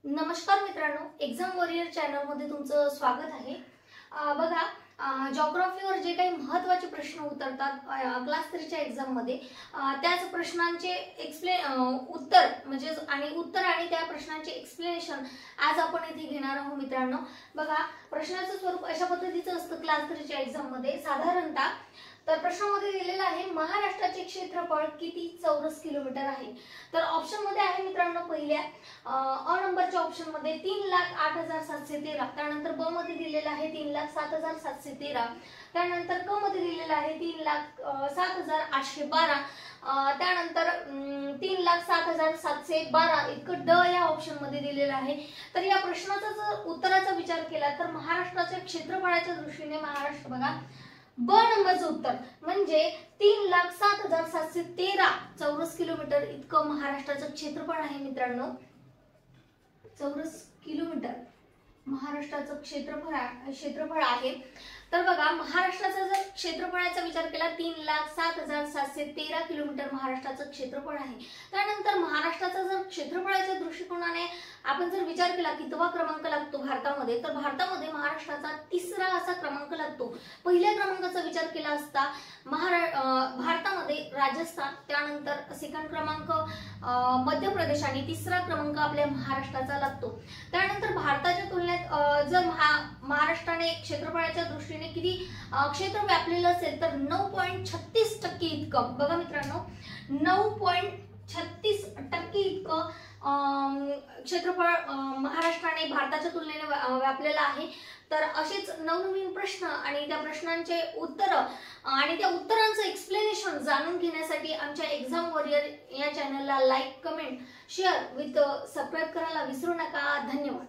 नमस्कार मित्रांनो, exam warrior channel मध्ये तुमचं स्वागत आहे। बघा, जिओग्राफीवर जे काही महत्त्वाचे प्रश्न उतरतात क्लास 3 च्या एक्झाम मध्ये, त्याच प्रश्नांचे उत्तर आणि त्या प्रश्नांचे एक्सप्लेनेशन आज आपण इथे घेणार आहोत मित्रांनो। बघा, प्रश्नाचं स्वरूप अशा पद्धतीचं असतं क्लास 3 च्या एक्झाम मध्ये साधारणतः। तर प्रश्नामध्ये दिलेला आहे महाराष्ट्राचे क्षेत्रफळ किती चौरस किलोमीटर आहे। तर ऑप्शन मध्ये आहे मित्रांनो, पहिल्या अ नंबरच्या ऑप्शन मध्ये 3,08,713, त्यानंतर ब मध्ये दिलेला आहे 3,07,713, त्यानंतर क मध्ये दिलेला आहे 3,07,812, त्यानंतर 3,07,712 इतकं ड या ऑप्शन मध्ये दिलेलं आहे। तर या प्रश्नाचा जर उत्तराचा विचार केला तर महाराष्ट्राच्या क्षेत्रफळाच्या दृष्टीने महाराष्ट्र बघा ब नंबरचं उत्तर म्हणजे 3,07,713 चौरस किलोमीटर इतकं महाराष्ट्राचं क्षेत्रफळ आहे मित्रांनो। चौरस किलोमीटर महाराष्ट्राचं क्षेत्रफळ आहे। तर बघा, महाराष्ट्राचा जर क्षेत्रफळाचा विचार केला 3,07,713 किलोमीटर महाराष्ट्राचं क्षेत्रफळ आहे। त्यानंतर महाराष्ट्राचा जर क्षेत्रफळाच्या दृष्टिकोनाने आपण जर विचार केला कितवा क्रमांक लागतो भारतामध्ये, तर भारतामध्ये महाराष्ट्राचा तिसरा असा क्रमांक लागतो। पहिल्या क्रमांकाचा विचार केला असता भारतामध्ये राजस्थान, त्यानंतर सेकंड क्रमांक मध्य प्रदेश आणि तिसरा क्रमांक आपल्या महाराष्ट्राचा लागतो। त्यानंतर भारताच्या तुलनेत जर महाराष्ट्राने क्षेत्रफळाच्या दृष्टीने किती क्षेत्र व्यापलेलं असेल तर 9.36% इतकं, बघा मित्रांनो 9.36% इतकं क्षेत्रफळ महाराष्ट्राने भारताच्या तुलनेने व्यापलेलं आहे। तर असेच नवनवीन प्रश्न आणि त्या प्रश्नांचे उत्तर आणि त्या उत्तरांचं एक्सप्लेनेशन जाणून घेण्यासाठी आमच्या एक्झाम वॉरियर या चॅनलला like, comment, share with subscribe करायला विसरू नका। धन्यवाद।